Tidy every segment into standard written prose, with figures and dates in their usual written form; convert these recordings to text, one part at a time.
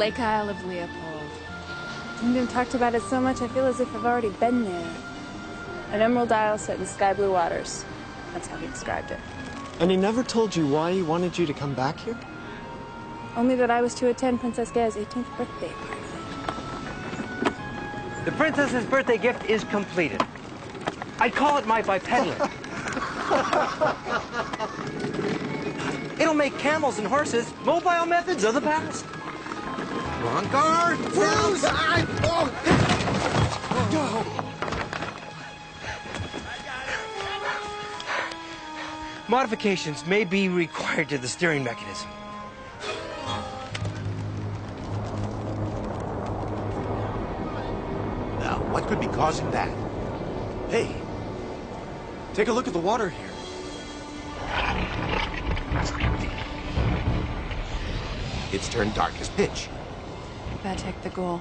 Lake Isle of Leopold. You've talked about it so much, I feel as if I've already been there. An emerald isle set in sky blue waters. That's how he described it. And he never told you why he wanted you to come back here? Only that I was to attend Princess Gaia's 18th birthday party. The princess's birthday gift is completed. I'd call it my bipedal. It'll make camels and horses mobile methods of the past. On guard! Froze! Modifications may be required to the steering mechanism. Now, what could be causing that? Hey, take a look at the water here. It's turned dark as pitch. Vatek the Ghoul.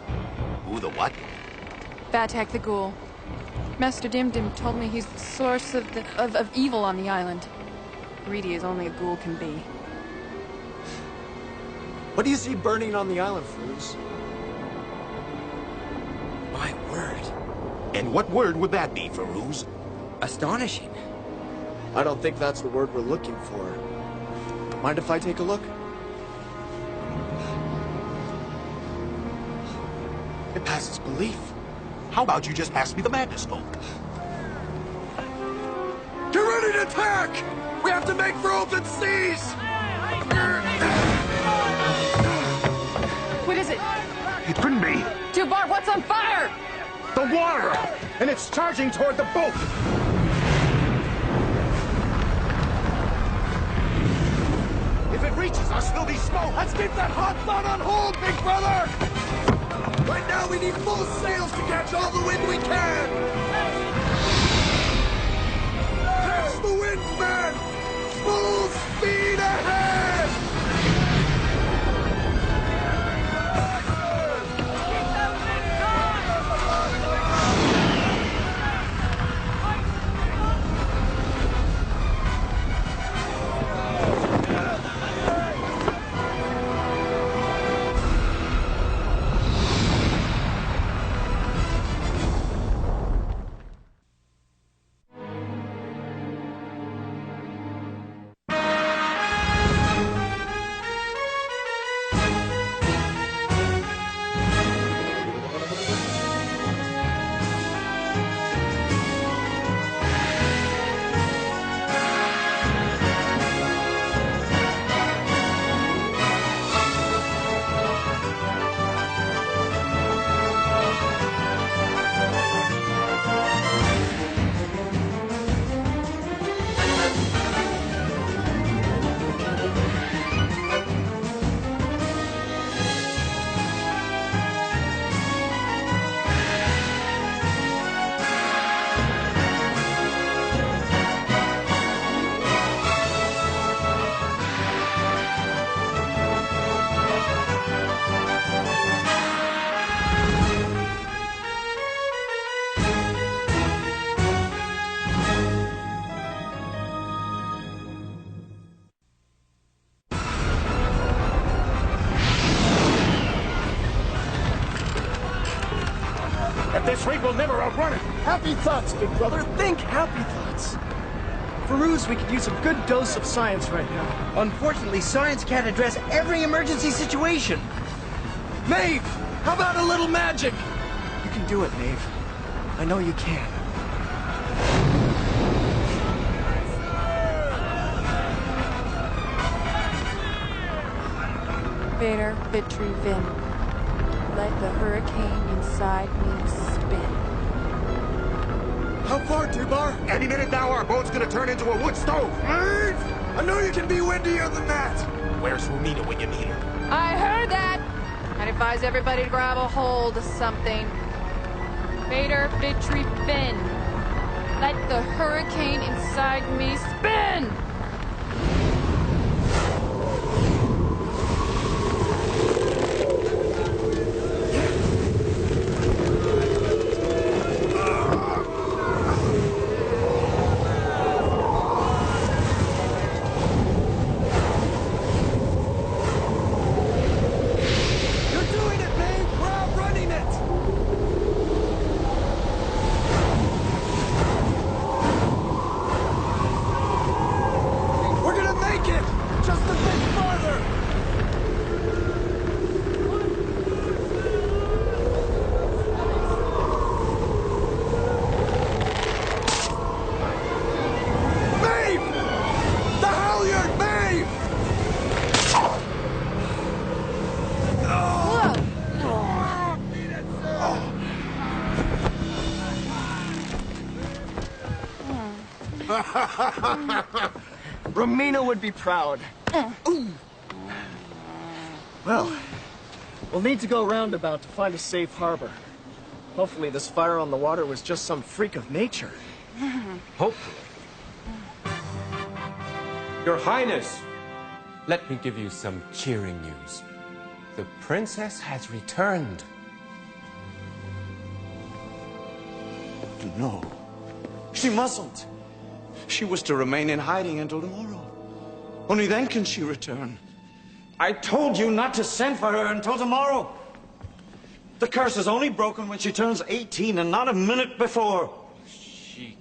Who the what? Vatek the Ghoul. Master Dimdim told me he's the source of evil on the island. Greedy as only a ghoul can be. What do you see burning on the island, Fruz? My word. And what word would that be, Farouz? Astonishing. I don't think that's the word we're looking for. Mind if I take a look? It passes belief. How about you just pass me the magnascope? Get ready to attack! We have to make for open seas! What is it? It couldn't be. Dubar, what's on fire? The water! And it's charging toward the boat! If it reaches us, there'll be smoke! Let's keep that hot sun on hold, big brother! Right now, we need full sails to catch all the wind we can! Catch the wind, man! Full speed ahead! At this rate, we'll never outrun it! Happy thoughts, big brother. Think happy thoughts. Farouz, we could use a good dose of science right now. Unfortunately, science can't address every emergency situation. Maeve, how about a little magic? You can do it, Maeve. I know you can. Vader, Vitri, Vin. Let the hurricane inside me spin. How far, Dubar? Any minute now, our boat's gonna turn into a wood stove! Maeve! I know you can be windier than that! Where's Rumina when you need her? I heard that! I'd advise everybody to grab a hold of something. Vader, Vitri, Vin. Let the hurricane inside me spin! You're Romina would be proud. Well, we'll need to go roundabout to find a safe harbor. Hopefully this fire on the water was just some freak of nature. Hopefully. Your Highness, let me give you some cheering news. The princess has returned. No. She mustn't. She was to remain in hiding until tomorrow. Only then can she return. I told you not to send for her until tomorrow. The curse is only broken when she turns 18 and not a minute before. She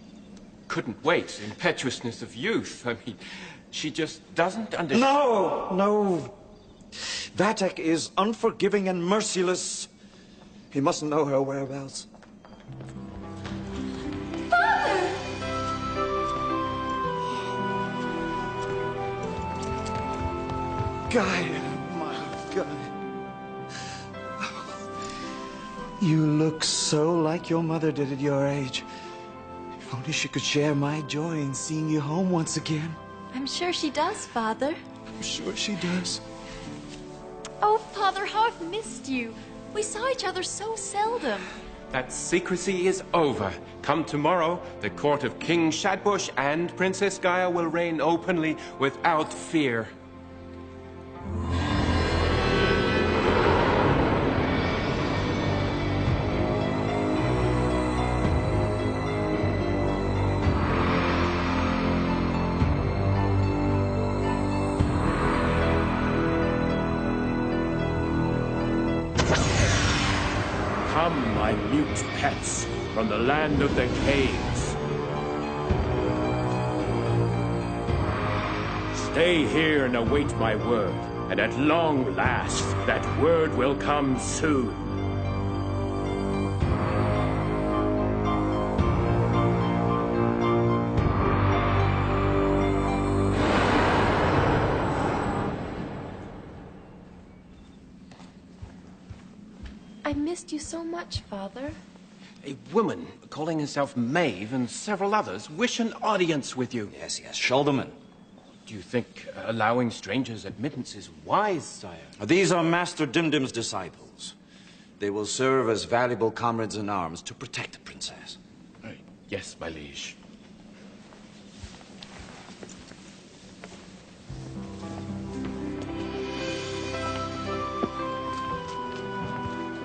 couldn't wait. Impetuousness of youth. I mean, she just doesn't understand. No. Vatek is unforgiving and merciless. He mustn't know her whereabouts. Father! Guy, my God. You look so like your mother did at your age. If only she could share my joy in seeing you home once again. I'm sure she does, Father. I'm sure she does. Oh, Father, how I've missed you. We saw each other so seldom. That secrecy is over. Come tomorrow, the court of King Shadbush and Princess Gaia will reign openly without fear. Come, my mute pets, from the land of the caves. Stay here and await my word, and at long last, that word will come soon. I missed you so much, Father. A woman calling herself Maeve and several others wish an audience with you. Yes, show them in. Do you think allowing strangers admittance is wise, sire? These are Master Dimdim's disciples. They will serve as valuable comrades in arms to protect the princess. Yes, my liege.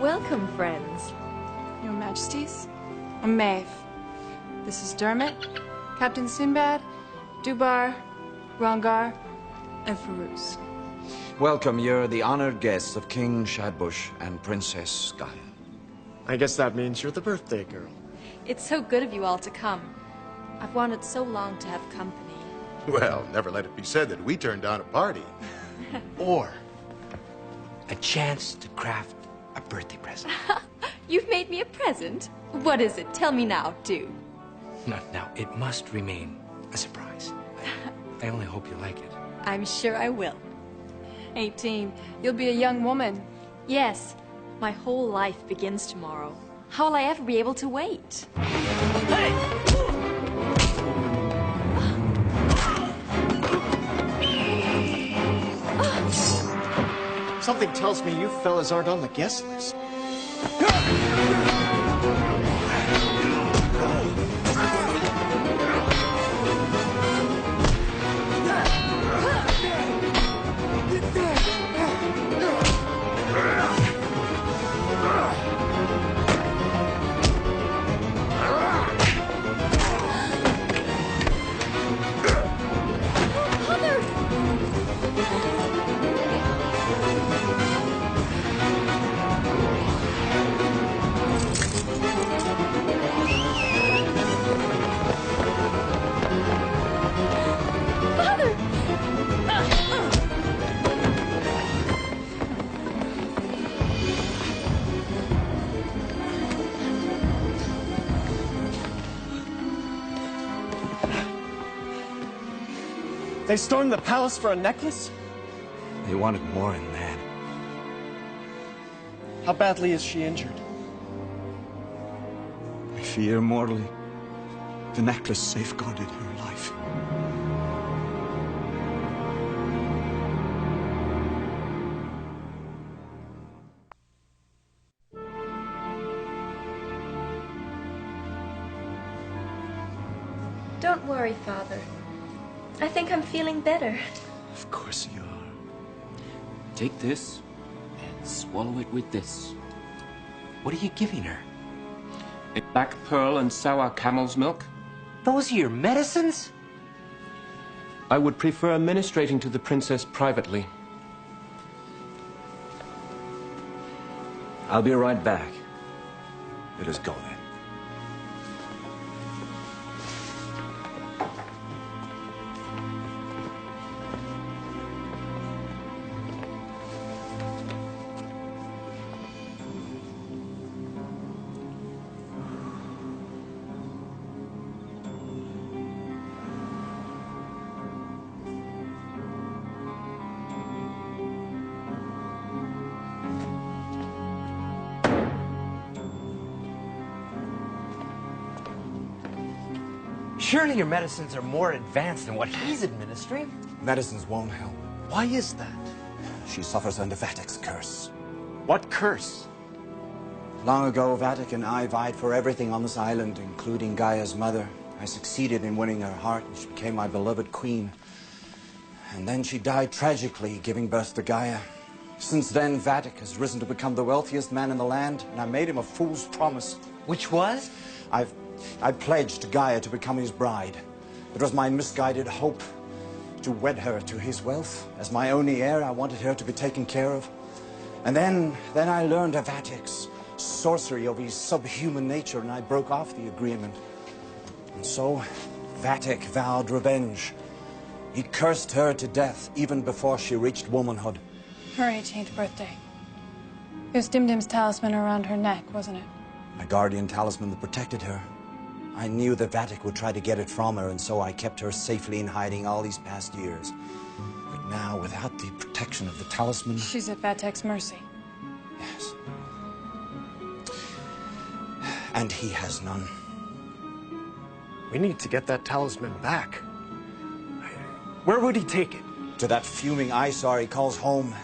Welcome, friends. Your Majesties, I'm Maeve. This is Dermot, Captain Sinbad, Dubar, Rongar, and Farouz. Welcome, you're the honored guests of King Shadbush and Princess Gaia. I guess that means you're the birthday girl. It's so good of you all to come. I've wanted so long to have company. Well, never let it be said that we turned down a party. Or a chance to craft a birthday present. You've made me a present? What is it? Tell me now, do. Now, it must remain a surprise. I only hope you like it. I'm sure I will. 18. You'll be a young woman. Yes, my whole life begins tomorrow. How will I ever be able to wait? Something tells me you fellas aren't on the guest list. They stormed the palace for a necklace? They wanted more than that. How badly is she injured? I fear mortally. The necklace safeguarded her life. Don't worry, Father. I think I'm feeling better. Of course you are. Take this and swallow it with this. What are you giving her? A black pearl and sour camel's milk. Those are your medicines? I would prefer ministrating to the princess privately. I'll be right back. Let us go then. Surely your medicines are more advanced than what he's administering. Medicines won't help. Why is that? She suffers under Vatic's curse. What curse? Long ago, Vatic and I vied for everything on this island, including Gaia's mother. I succeeded in winning her heart, and she became my beloved queen. And then she died tragically, giving birth to Gaia. Since then, Vatic has risen to become the wealthiest man in the land, and I made him a fool's promise. Which was? I pledged Gaia to become his bride. It was my misguided hope to wed her to his wealth. As my only heir, I wanted her to be taken care of. And then I learned of Vatic's sorcery over his subhuman nature, and I broke off the agreement. And so, Vatic vowed revenge. He cursed her to death even before she reached womanhood. Her 18th birthday. It was Dimdim's talisman around her neck, wasn't it? My guardian talisman that protected her. I knew that Vatic would try to get it from her, and so I kept her safely in hiding all these past years. But now, without the protection of the talisman... She's at Vatic's mercy. Yes. And he has none. We need to get that talisman back. Where would he take it? To that fuming eyesore he calls home.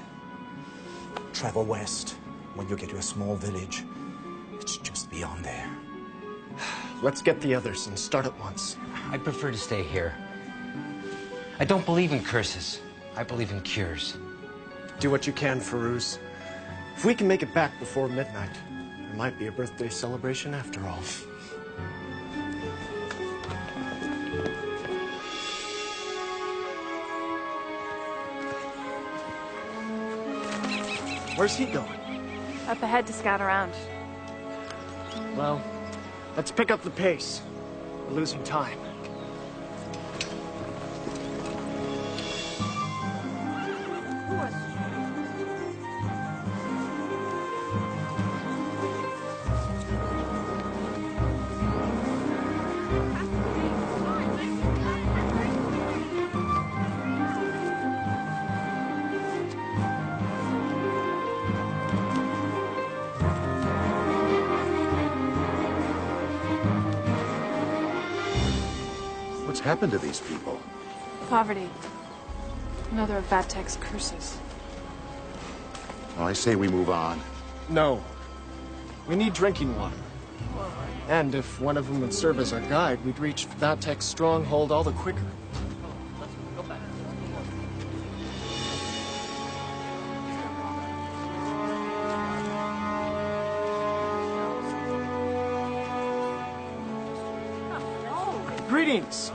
Travel west. When you get to a small village, it's just beyond there. Let's get the others and start at once. I prefer to stay here. I don't believe in curses. I believe in cures. Do what you can, Farouz. If we can make it back before midnight, there might be a birthday celebration after all. Where's he going? Up ahead to scout around. Well, let's pick up the pace. We're losing time. What's happened to these people? Poverty. Another of Vatic's curses. Well, I say we move on. No. We need drinking water. And if one of them would serve as our guide, we'd reach Vatic's stronghold all the quicker. Greetings.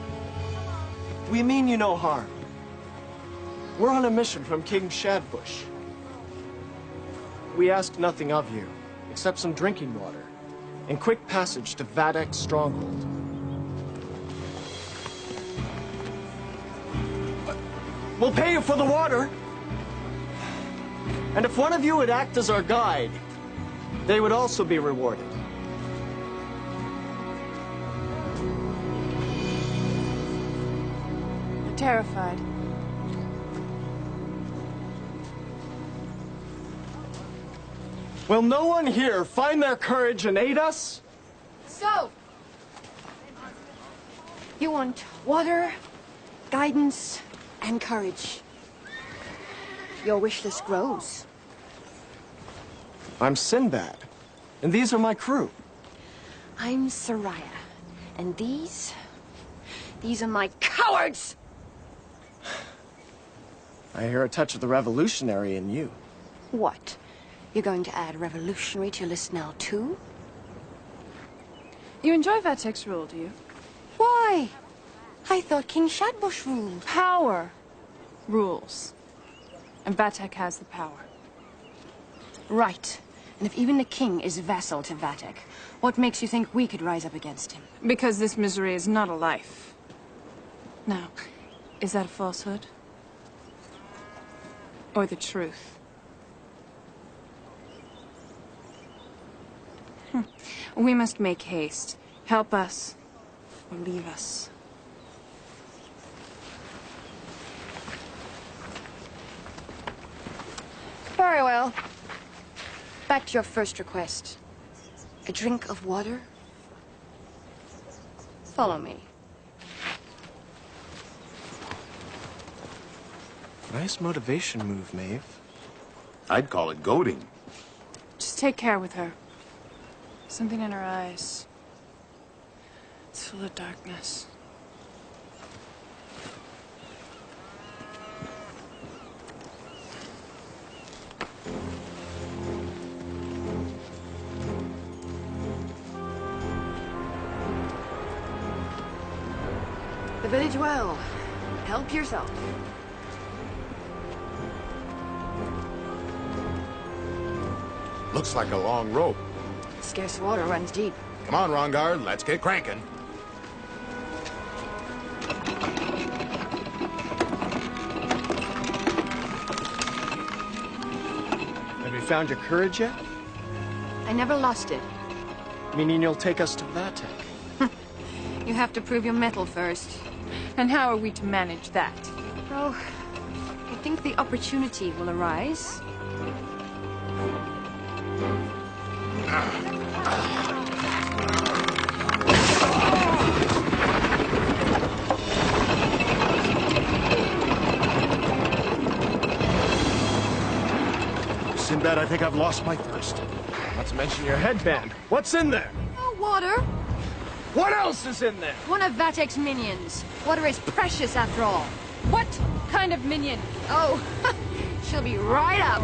We mean you no harm. We're on a mission from King Shadbush. We ask nothing of you, except some drinking water and quick passage to Vatic's stronghold. We'll pay you for the water. And if one of you would act as our guide, they would also be rewarded. Terrified. Will no one here find their courage and aid us? So, you want water, guidance, and courage. Your wish list grows. I'm Sinbad, and these are my crew. I'm Soraya, and these These are my cowards! I hear a touch of the revolutionary in you. What? You're going to add revolutionary to your list now, too? You enjoy Vatek's rule, do you? Why? I thought King Shadbush ruled. Power rules. And Vatek has the power. Right. And if even the king is vassal to Vatek, what makes you think we could rise up against him? Because this misery is not a life. Now, is that a falsehood? Or the truth? We must make haste. Help us, or leave us. Very well. Back to your first request. A drink of water? Follow me. Nice motivation move, Maeve. I'd call it goading. Just take care with her. Something in her eyes. It's full of darkness. The village well. Help yourself. Looks like a long rope. Scarce water runs deep. Come on, Rongard, let's get cranking. Have you found your courage yet? I never lost it. Meaning you'll take us to Vatek? You have to prove your mettle first. And how are we to manage that? Oh, I think the opportunity will arise. Sinbad, I think I've lost my thirst. Not to mention your headband. What's in there? Oh, water. What else is in there? One of Vatek's minions. Water is precious after all. What kind of minion? Oh, she'll be right up.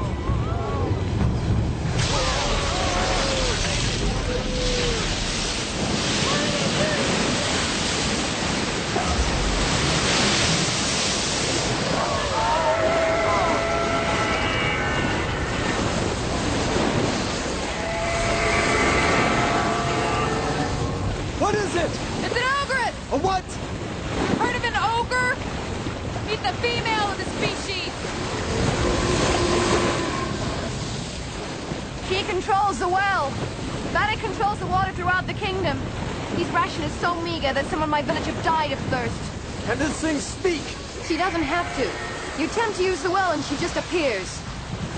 What is it? It's an ogress! A what? You've heard of an ogre? He's the female of the species. He controls the well. Vatek controls the water throughout the kingdom. His ration is so meager that some of my village have died of thirst. And this thing speak? She doesn't have to. You attempt to use the well and she just appears.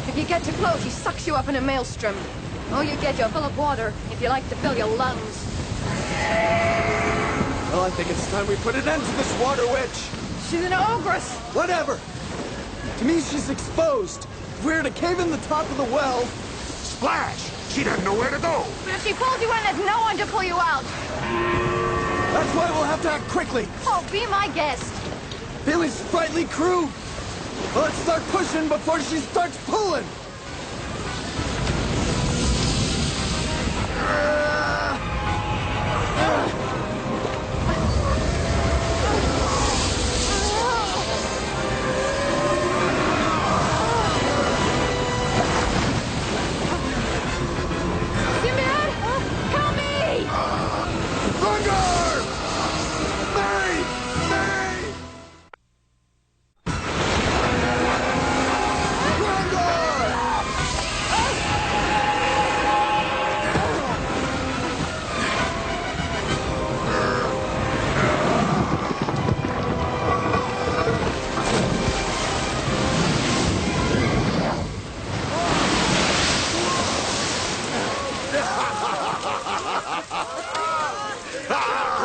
If you get too close, she sucks you up in a maelstrom. Oh, you get your fill of water if you like to fill your lungs. Well, I think it's time we put an end to this water witch. She's an ogress. Whatever. To me, she's exposed. If we were to cave in the top of the well... Splash! She doesn't know where to go. But if she pulls you in, there's no one to pull you out. That's why we'll have to act quickly. Oh, be my guest. Feeling sprightly, crew? Well, let's start pushing before she starts pulling. Sinbad! Help me! Rongard! May! May!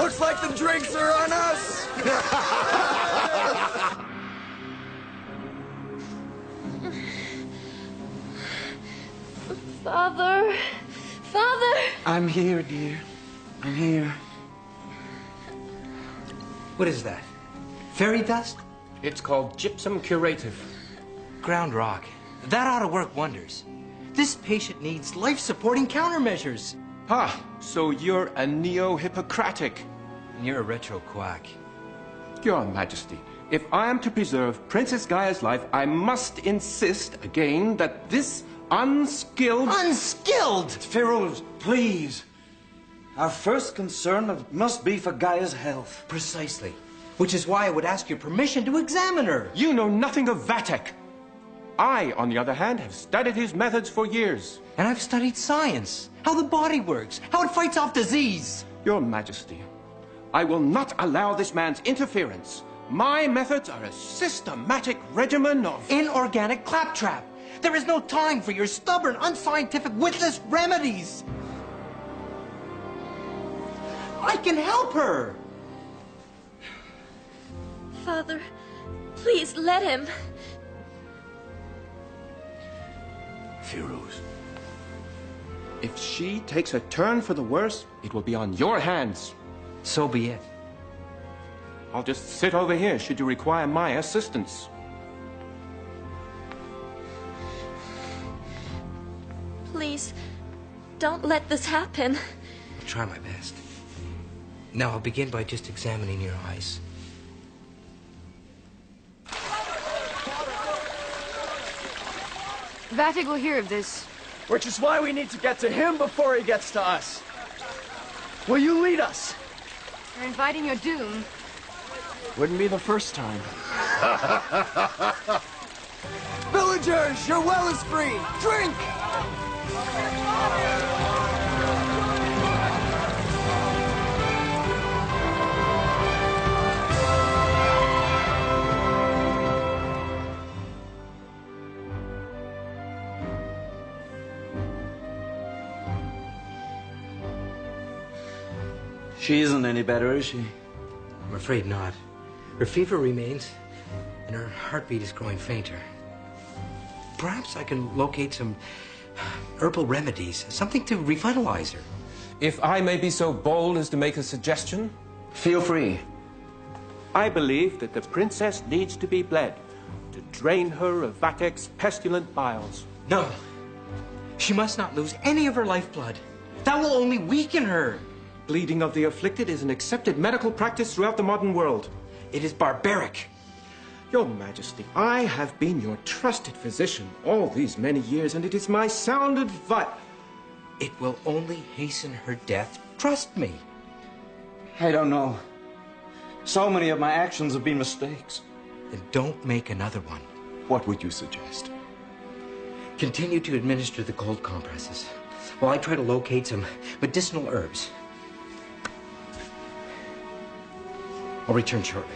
Looks like the drinks are on us. Father! Father! I'm here, dear. I'm here. What is that? Fairy dust? It's called gypsum curative. Ground rock. That ought to work wonders. This patient needs life-supporting countermeasures. Ah, so you're a neo-Hippocratic. And you're a retro quack. Your Majesty, if I am to preserve Princess Gaia's life, I must insist again that this unskilled... Unskilled? Feroz, please. Our first concern must be for Gaia's health. Precisely. Which is why I would ask your permission to examine her. You know nothing of Vatek. I, on the other hand, have studied his methods for years. And I've studied science, how the body works, how it fights off disease. Your Majesty, I will not allow this man's interference. My methods are a systematic regimen of... Inorganic claptrap. There is no time for your stubborn, unscientific, witless remedies. I can help her. Father, please let him. Feroz, if she takes a turn for the worse, it will be on your hands. So be it. I'll just sit over here should you require my assistance. Please, don't let this happen. I'll try my best. Now I'll begin by just examining your eyes. Vatic will hear of this. Which is why we need to get to him before he gets to us. Will you lead us? You're inviting your doom. Wouldn't be the first time. Villagers, your well is free. Drink! She isn't any better, is she? I'm afraid not. Her fever remains, and her heartbeat is growing fainter. Perhaps I can locate some herbal remedies, something to revitalize her. If I may be so bold as to make a suggestion? Feel free. I believe that the princess needs to be bled to drain her of Vatek's pestilent biles. No. She must not lose any of her lifeblood. That will only weaken her. Bleeding of the afflicted is an accepted medical practice throughout the modern world. It is barbaric. Your Majesty, I have been your trusted physician all these many years, and it is my sound advice. It will only hasten her death. Trust me. I don't know. So many of my actions have been mistakes. Then don't make another one. What would you suggest? Continue to administer the cold compresses while I try to locate some medicinal herbs. I'll return shortly.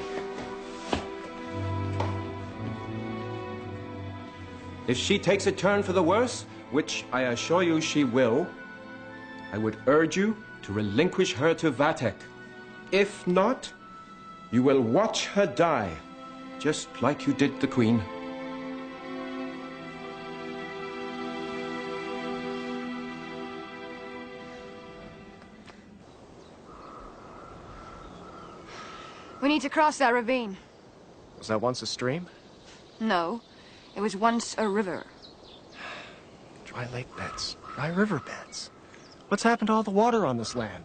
If she takes a turn for the worse, which I assure you she will, I would urge you to relinquish her to Vatek. If not, you will watch her die, just like you did the Queen. We need to cross that ravine. Was that once a stream? No, it was once a river. Dry lake beds, dry river beds. What's happened to all the water on this land?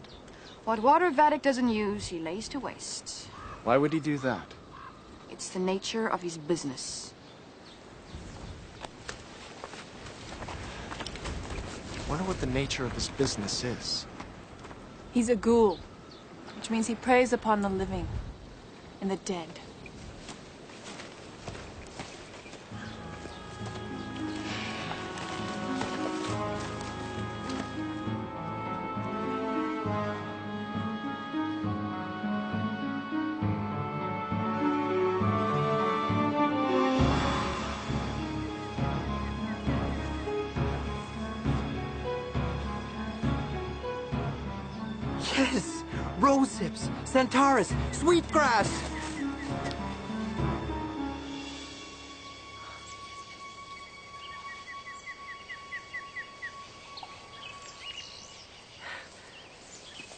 What water Vatic doesn't use, he lays to waste. Why would he do that? It's the nature of his business. Wonder what the nature of his business is. He's a ghoul, which means he preys upon the living and the dead. Yes! Rose hips, centaurus, sweetgrass!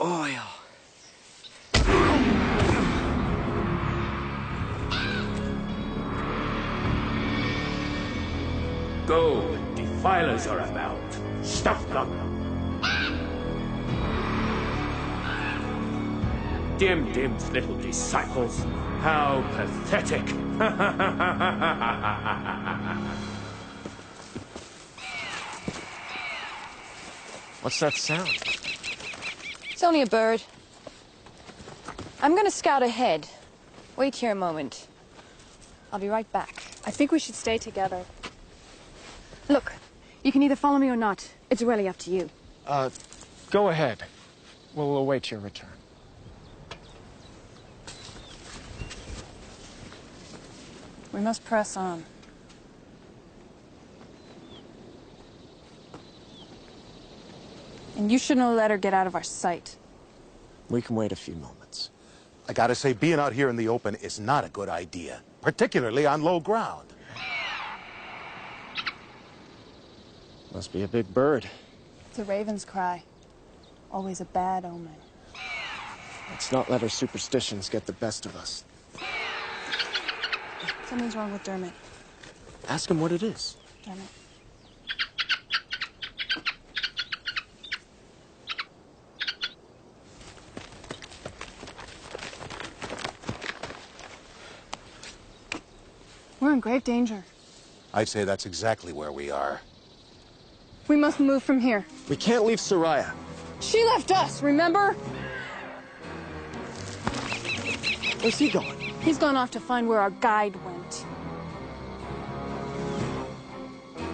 Oil. Ghoul and defilers are about. Stop them! Dim's little disciples. How pathetic! What's that sound? It's only a bird. I'm gonna scout ahead. Wait here a moment. I'll be right back. I think we should stay together. Look, you can either follow me or not. It's really up to you. Go ahead. We'll await your return. We must press on. And you shouldn't have let her get out of our sight. We can wait a few moments. I gotta say, being out here in the open is not a good idea, particularly on low ground. Must be a big bird. It's a raven's cry. Always a bad omen. Let's not let our superstitions get the best of us. Something's wrong with Dermot. Ask him what it is. Dermot. We're in grave danger. I'd say that's exactly where we are. We must move from here. We can't leave Soraya. She left us, remember? Where's he going? He's gone off to find where our guide went.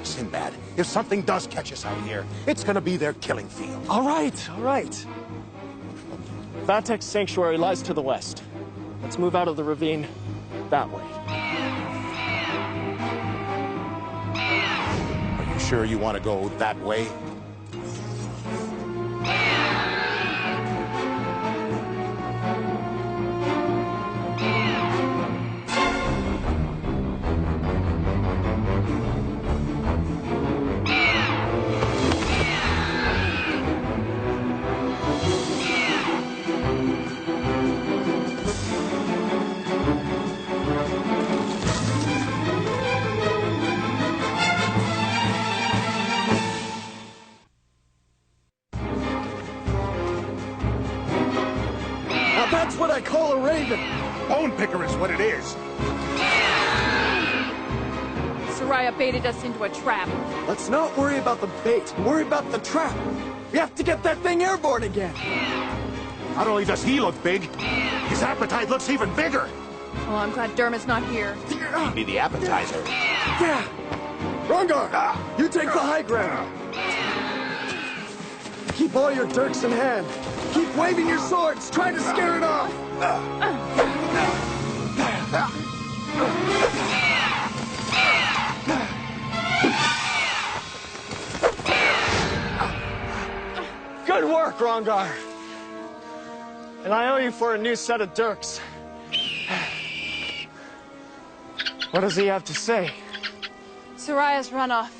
Sinbad, if something does catch us out here, it's gonna be their killing field. All right, all right. Vatek's sanctuary lies to the west. Let's move out of the ravine that way. Are you sure you want to go that way? That's what I call a raven. Bone picker is what it is. Soraya baited us into a trap. Let's not worry about the bait. Worry about the trap. We have to get that thing airborne again. Not only does he look big, his appetite looks even bigger. Well, I'm glad Dermot's not here. Be the appetizer. Yeah. Rongar, you take the high ground. Keep all your dirks in hand. Keep waving your swords. Try to scare it off. Good work, Rongar. And I owe you for a new set of dirks. What does he have to say? Soraya's run off.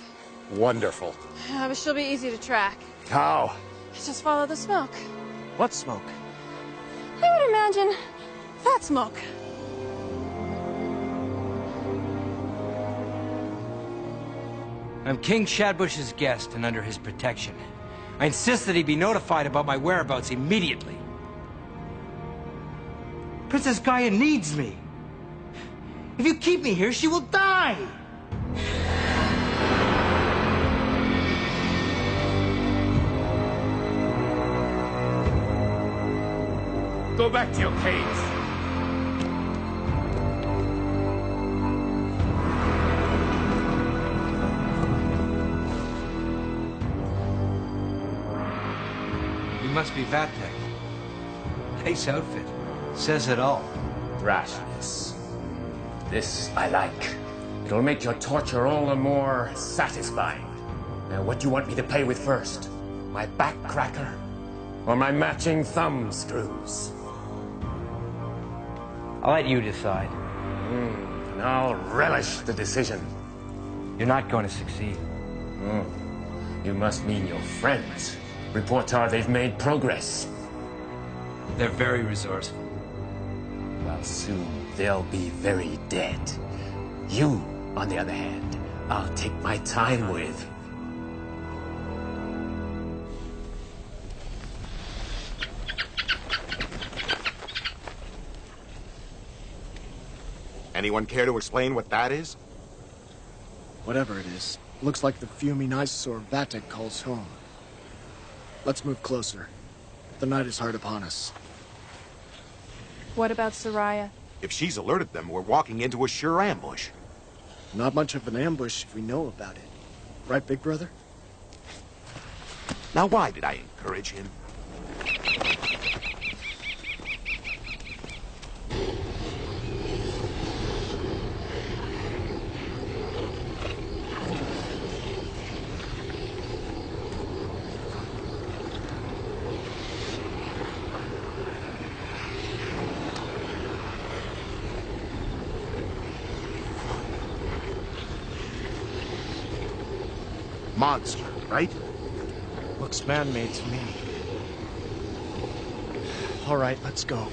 Wonderful. But she'll be easy to track. How? Just follow the smoke. What smoke? I would imagine that smoke. I'm King Shadbush's guest and under his protection. I insist that he be notified about my whereabouts immediately. Princess Gaia needs me. If you keep me here, she will die! Go back to your caves. You must be Vatek. Nice outfit. Says it all. Rashness. This I like. It'll make your torture all the more satisfying. Now, what do you want me to play with first? My back cracker? Or my matching thumb screws? I'll let you decide. And I'll relish the decision. You're not going to succeed. You must mean your friends. Reports are they've made progress. They're very resourceful. Well, soon they'll be very dead. You, on the other hand, I'll take my time with. Anyone care to explain what that is? Whatever it is, looks like the fuming eyesore Vatek calls home. Let's move closer. The night is hard upon us. What about Soraya? If she's alerted them, we're walking into a sure ambush. Not much of an ambush if we know about it. Right, big brother? Now, why did I encourage him? Monster, right? Looks man-made to me. All right, let's go.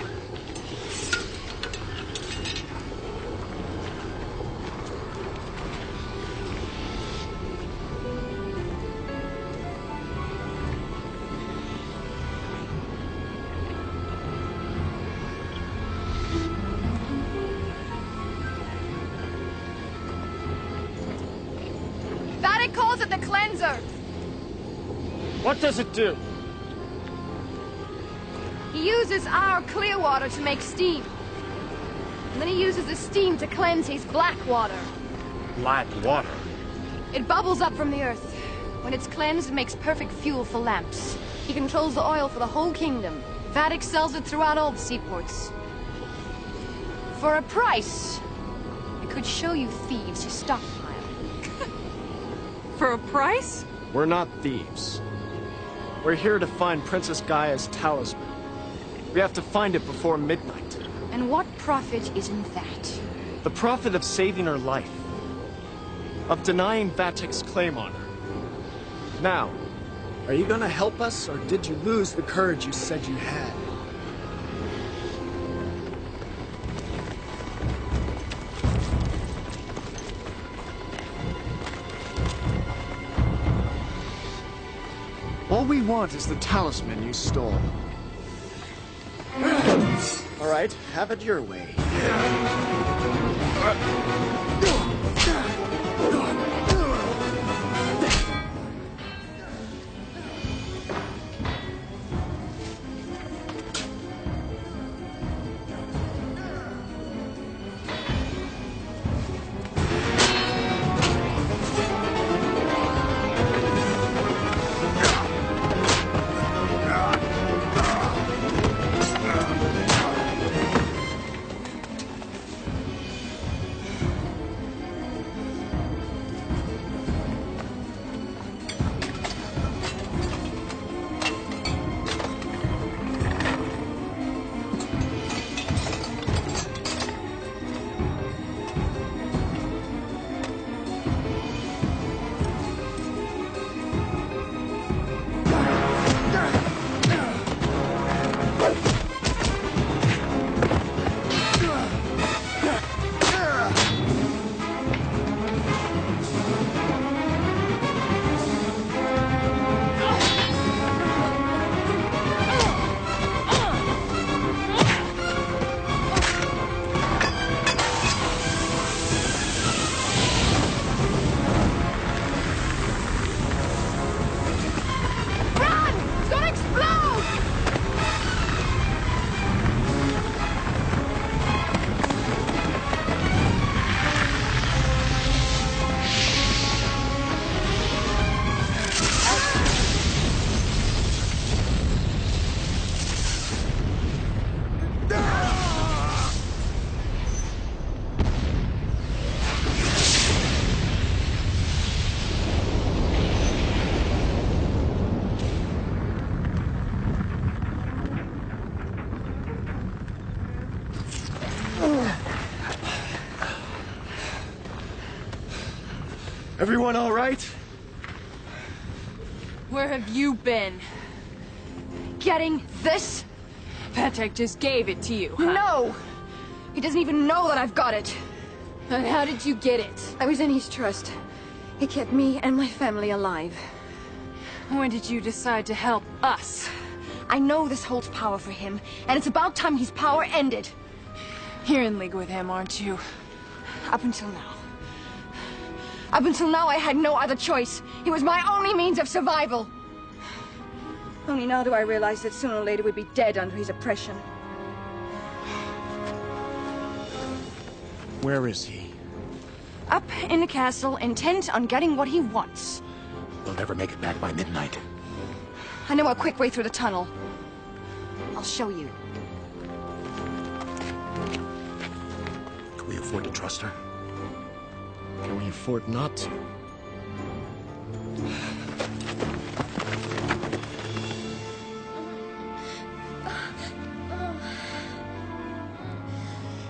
Vatek calls it the cleanser. What does it do? He uses our clear water to make steam. And then he uses the steam to cleanse his black water. Black water? It bubbles up from the earth. When it's cleansed, it makes perfect fuel for lamps. He controls the oil for the whole kingdom. Vatek sells it throughout all the seaports. For a price, I could show you thieves his stockpile. For a price? We're not thieves. We're here to find Princess Gaia's talisman. We have to find it before midnight. And what profit is in that? The profit of saving her life. Of denying Vatek's claim on her. Now, are you gonna help us, or did you lose the courage you said you had? All we want is the talisman you stole. All right, have it your way. Everyone all right? Where have you been? Getting this? Vatek just gave it to you, huh? No! He doesn't even know that I've got it. And how did you get it? I was in his trust. He kept me and my family alive. When did you decide to help us? I know this holds power for him, and it's about time his power ended. You're in league with him, aren't you? Up until now. Up until now, I had no other choice. He was my only means of survival. Only now do I realize that sooner or later we'd be dead under his oppression. Where is he? Up in the castle, intent on getting what he wants. We'll never make it back by midnight. I know a quick way through the tunnel. I'll show you. Can we afford to trust her? Can we afford not to?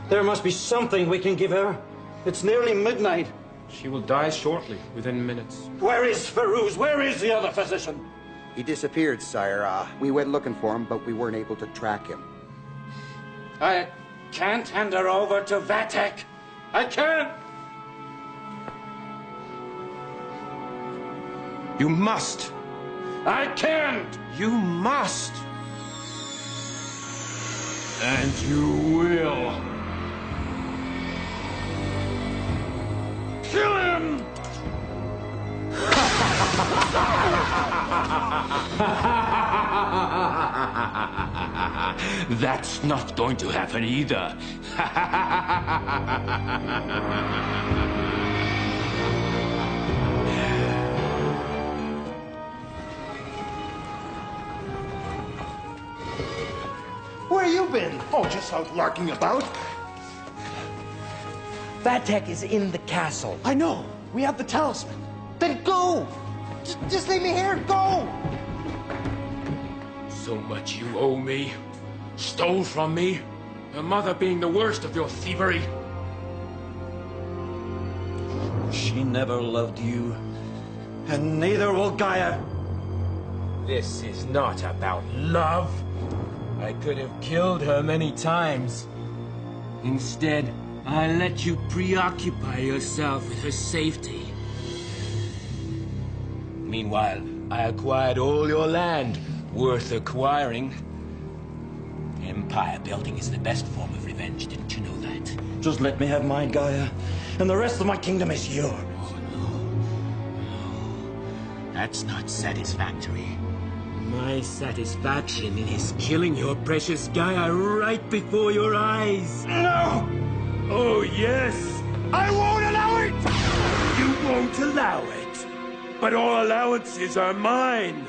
There must be something we can give her. It's nearly midnight. She will die shortly, within minutes. Where is Ferouz? Where is the other physician? He disappeared, sire. We went looking for him, but we weren't able to track him. I can't hand her over to Vatek. I can't. You must. I can't. You must. And you will. Kill him! That's not going to happen either. Where you been? Oh, just out larking about. Vatek is in the castle. I know. We have the talisman. Then go! Just leave me here. Go! So much you owe me. Stole from me. Your mother being the worst of your thievery. She never loved you. And neither will Gaia. This is not about love. I could have killed her many times. Instead, I let you preoccupy yourself with her safety. Meanwhile, I acquired all your land, worth acquiring. Empire building is the best form of revenge, didn't you know that? Just let me have mine, Gaia, and the rest of my kingdom is yours. Oh, no. That's not satisfactory. My satisfaction is killing your precious Gaia right before your eyes. No! Oh, yes! I won't allow it! You won't allow it, but all allowances are mine.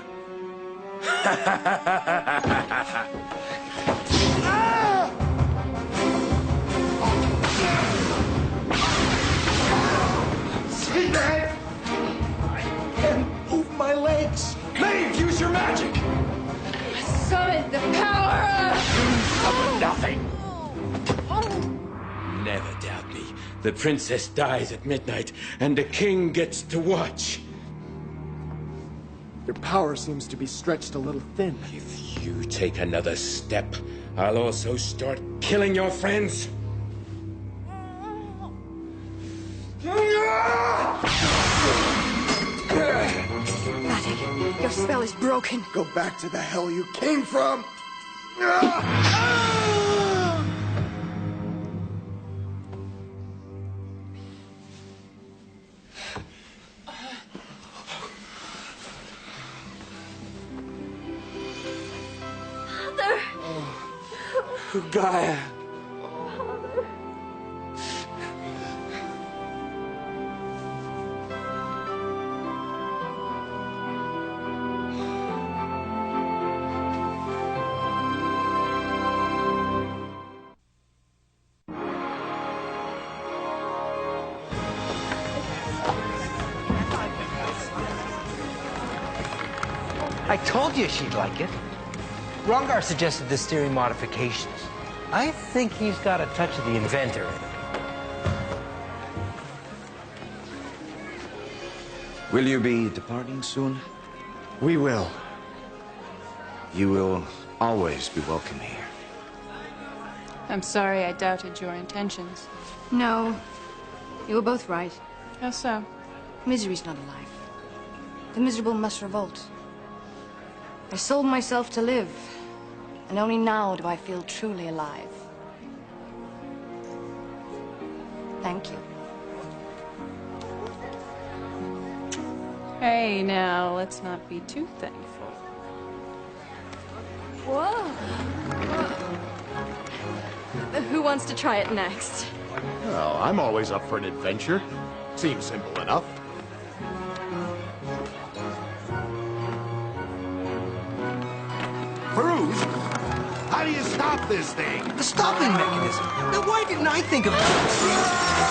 Sinbad! I can't move my legs. Maeve, use your magic! Summon the power of... Nothing. Never doubt me. The princess dies at midnight, and the king gets to watch. Your power seems to be stretched a little thin. If you take another step, I'll also start killing your friends. Vatek, your spell is broken. Go back to the hell you came from! Gaia. I told you she'd like it. Rungar suggested the steering modifications. I think he's got a touch of the inventor in him. Will you be departing soon? We will. You will always be welcome here. I'm sorry I doubted your intentions. No. You were both right. How so? Misery's not a life. The miserable must revolt. I sold myself to live, and only now do I feel truly alive. Thank you. Hey, now, let's not be too thankful. Whoa. Who wants to try it next? Well, I'm always up for an adventure. Seems simple enough. Bruce, how do you stop this thing? The stopping mechanism. Now, why didn't I think of that?